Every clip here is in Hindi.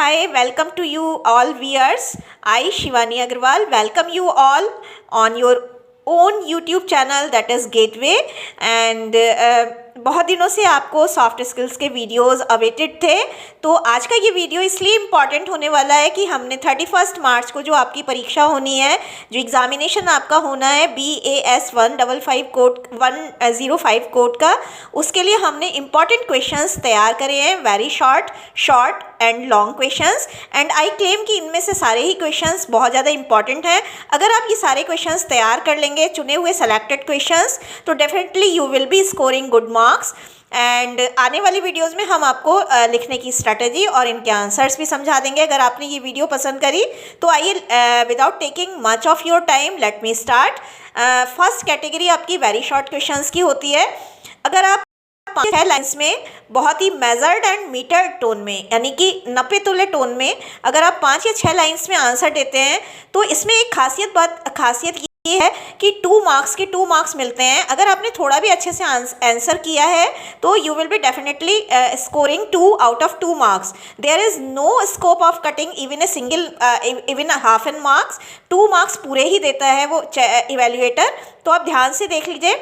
Hi, welcome to you all viewers. I, Shivani Agarwal, welcome you all on your own YouTube channel that is Gateway. And बहुत दिनों से आपको सॉफ्ट स्किल्स के वीडियोस अवेटेड थे, तो आज का ये वीडियो इसलिए इम्पॉर्टेंट होने वाला है कि हमने 31 मार्च को जो आपकी परीक्षा होनी है, जो एग्ज़ामिनेशन आपका होना है BAS 155 कोड 105 कोड का, उसके लिए हमने इम्पॉर्टेंट क्वेश्चंस तैयार करे हैं, very short and long questions. And I claim कि इनमें से सारे ही क्वेश्चंस बहुत ज़्यादा इंपॉर्टेंट हैं। अगर आप ये सारे क्वेश्चंस तैयार कर लेंगे, चुने हुए सेलेक्टेड क्वेश्चंस, तो definitely you will B scoring good marks. And आने वाली वीडियोस में हम आपको लिखने की स्ट्रेटजी और इनके आंसर्स भी समझा देंगे। अगर आपने ये वीडियो पसंद करी तो आइए without taking much of your time let me start. First category आपकी वेरी शॉर्ट क्वेश्चंस की होती है। अगर आप 5-6 लाइन्स में बहुत ही मेजर्ड एंड मीटर टोन में, यानी कि 90 तुल्य टोन में अगर आप 5 या 6 लाइन्स में आंसर देते हैं, तो इसमें एक खासियत ये है कि 2 मार्क्स मिलते हैं। अगर आपने थोड़ा भी अच्छे से आंसर किया है तो you will be definitely scoring 2 out of 2 marks. There is no scope of cutting even half an marks. 2 marks पूरे ही देता है वो इवेल्युएटर। तो आप ध्यान से देख लीजिए।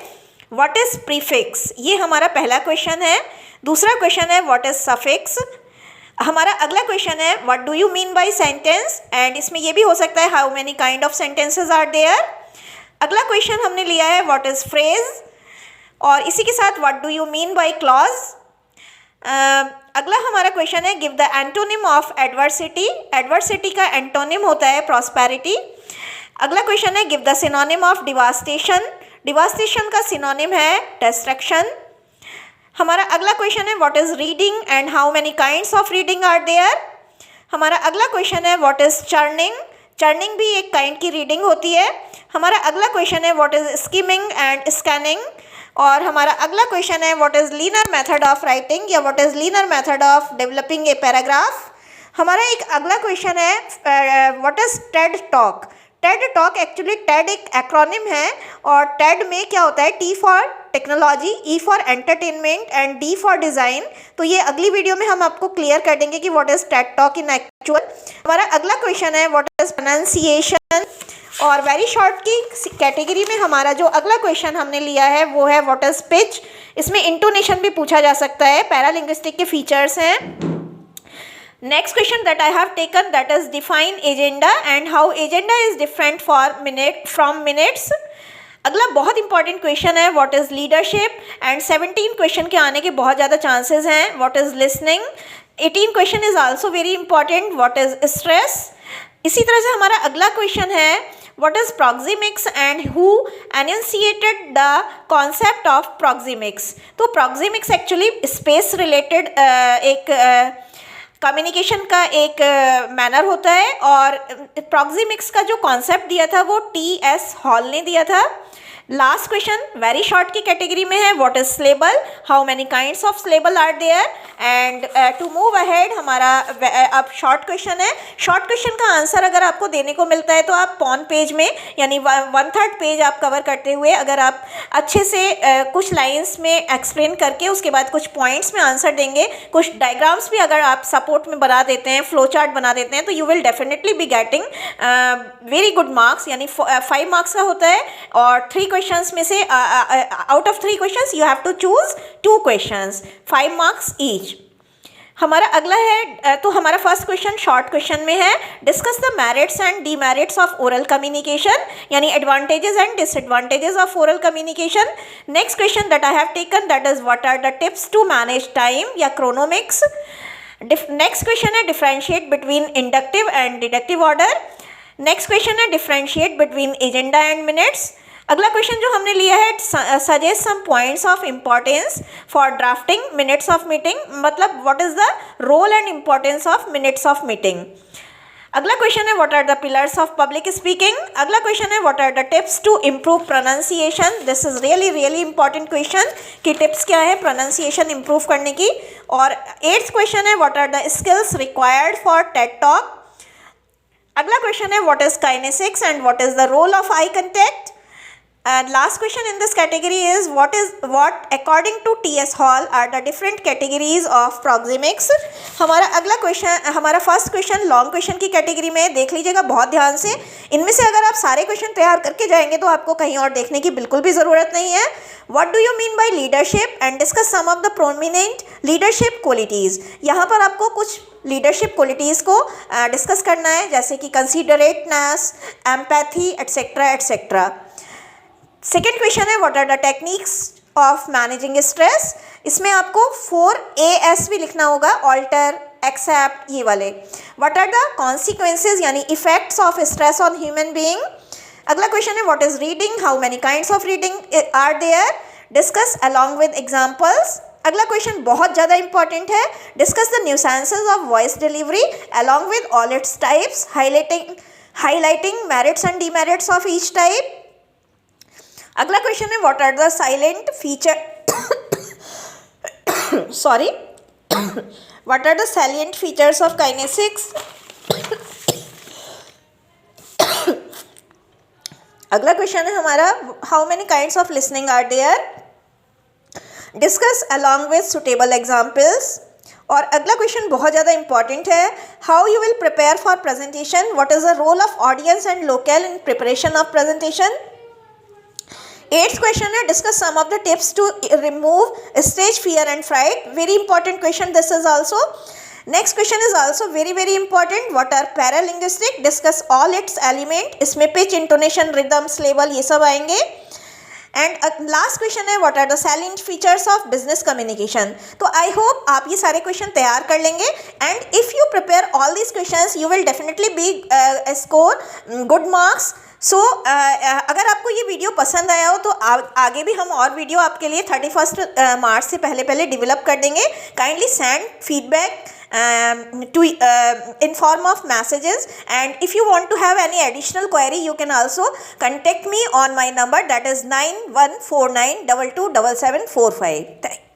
व्हाट इज़ प्रीफिक्स, ये हमारा पहला क्वेश्चन है। दूसरा क्वेश्चन है व्हाट इज़ सफिक्स। हमारा अगला क्वेश्चन है what do you mean by sentence, and इसमें ये भी हो सकता है how many kind of sentences are there. अगला क्वेश्चन हमने लिया है व्हाट इज़ फ्रेज, और इसी के साथ what do you mean by clause. अगला हमारा क्वेश्चन है give the antonym of adversity. Adversity का एंटोनिम होता है प्रॉस्पेरिटी। अगला क्वेश्चन है give the synonym of devastation. Devastation का सिनोनिम है डिस्ट्रक्शन। हमारा अगला क्वेश्चन है what is reading and how many kinds of reading are there. हमारा अगला क्वेश्चन है व्हाट इज़ चर्निंग। चर्निंग भी एक काइंड की रीडिंग होती है। हमारा अगला क्वेश्चन है what is skimming and scanning. और हमारा अगला क्वेश्चन है what is linear method of writing या what is linear method of developing a paragraph. हमारा एक अगला क्वेश्चन है what is TED talk. TED talk, actually TED एक एक्रोनिम है, और टेड में क्या होता है, T for technology, E for entertainment and D for design. तो ये अगली वीडियो में हम आपको क्लियर कर देंगे कि what is TED talk in actual. हमारा अगला क्वेश्चन है व्हाट इज़ प्रोनाउंसिएशन। और वेरी शॉर्ट की कैटेगरी में हमारा जो अगला क्वेश्चन हमने लिया है वो है व्हाट इज़ पिच। इसमें इंटोनेशन भी पूछा जा सकता है, पैरालिंग्विस्टिक के फीचर्स हैं। Next question that I have taken, that is define agenda and how agenda is different from minutes. अगला बहुत इंपॉर्टेंट क्वेश्चन है what is leadership, and 17 question के आने के बहुत ज़्यादा चांसेस हैं। What is listening. 18 question is also very important, what is stress. इसी तरह से हमारा अगला क्वेश्चन है what is proxemics and who enunciated the concept of proxemics. तो प्रॉक्सिमिक्स एक्चुअली स्पेस रिलेटेड एक कम्युनिकेशन का एक मैनर होता है, और प्रॉक्सिमिक्स का जो कॉन्सेप्ट दिया था वो T.S. हॉल ने दिया था। लास्ट क्वेश्चन वेरी शॉर्ट की कैटेगरी में है what is syllable, how many kinds of syllable are there. And to move ahead हमारा अब शॉर्ट क्वेश्चन है। शॉर्ट क्वेश्चन का आंसर अगर आपको देने को मिलता है तो आप पॉन पेज में, यानी 1/3 पेज आप कवर करते हुए, अगर आप अच्छे से कुछ लाइन्स में एक्सप्लेन करके उसके बाद कुछ पॉइंट्स में आंसर देंगे, कुछ डायग्राम्स भी अगर आप सपोर्ट में बना देते हैं, फ्लो चार्ट बना देते हैं, तो you will definitely be getting very good marks. यानी 5 मार्क्स का होता है, और 3 क्वेश्चंस में से out of 3 questions you have to choose 2 questions, 5 marks each. हमारा अगला है, तो हमारा फर्स्ट क्वेश्चन शॉर्ट क्वेश्चन में है discuss the merits and demerits of oral communication, यानी advantages and disadvantages of oral communication. Next question that I have taken, that is what are the tips to manage time या क्रोनोमिक्स। नेक्स्ट क्वेश्चन है differentiate between inductive and deductive order. Next question है differentiate between agenda and minutes. अगला क्वेश्चन जो हमने लिया है suggest some points of importance for drafting minutes of meeting, मतलब what is the role and importance of minutes of meeting. अगला क्वेश्चन है what are the pillars of public speaking. अगला क्वेश्चन है what are the tips to improve pronunciation. This is really important question कि टिप्स क्या है प्रोनाउंसिएशन इम्प्रूव करने की। और 8th क्वेश्चन है what are the skills required for TED talk. अगला क्वेश्चन है what is kinesics and what is the role of eye contact. And last question in this category is what according to T.S. Hall are the different categories of proxemics. हमारा अगला क्वेश्चन, हमारा फर्स्ट क्वेश्चन लॉन्ग क्वेश्चन की कैटेगरी में, देख लीजिएगा बहुत ध्यान से। इनमें से अगर आप सारे क्वेश्चन तैयार करके जाएंगे तो आपको कहीं और देखने की बिल्कुल भी ज़रूरत नहीं है। What do you mean by leadership and discuss some of the prominent leadership qualities. यहाँ पर आपको कुछ लीडरशिप क्वालिटीज़ को डिस्कस करना है, जैसे कि considerateness, empathy etcetera etcetera. Second question है what are the techniques of managing stress. इसमें आपको 4AS भी लिखना होगा, ऑल्टर, एक्सेप्ट, ये वाले। व्हाट आर द कॉन्सिक्वेंसेज यानी effects of stress on human being. अगला क्वेश्चन है what is reading, how many kinds of reading are there, discuss along with examples. अगला क्वेश्चन बहुत ज़्यादा इंपॉर्टेंट है, discuss the nuances of voice delivery along with all its types, highlighting merits and demerits of each type. अगला क्वेश्चन है what are the silent feature sorry what are the salient features of kinesics. अगला क्वेश्चन है हमारा how many kinds of listening are there, discuss along with suitable examples. और अगला क्वेश्चन बहुत ज़्यादा इंपॉर्टेंट है, how you will prepare for presentation, what is the role of audience and local in preparation of presentation. 8th question है discuss some of the tips to remove stage fear and fright. Very important question this is also. Next question is also very important. What are paralinguistic? Discuss all its element. इसमें pitch, intonation, rhythm, syllable ये सब आएंगे. एंड लास्ट क्वेश्चन है what are the salient features of business communication. तो आई होप आप ये सारे क्वेश्चन तैयार कर लेंगे and if you prepare all these questions you will definitely be score good marks. So अगर आपको ये वीडियो पसंद आया हो तो आगे भी हम और वीडियो आपके लिए 31 मार्च से पहले डेवलप कर देंगे। Kindly send feedback to in form of messages, and if you want to have any additional query you can also contact me on my number, that is 9149227745.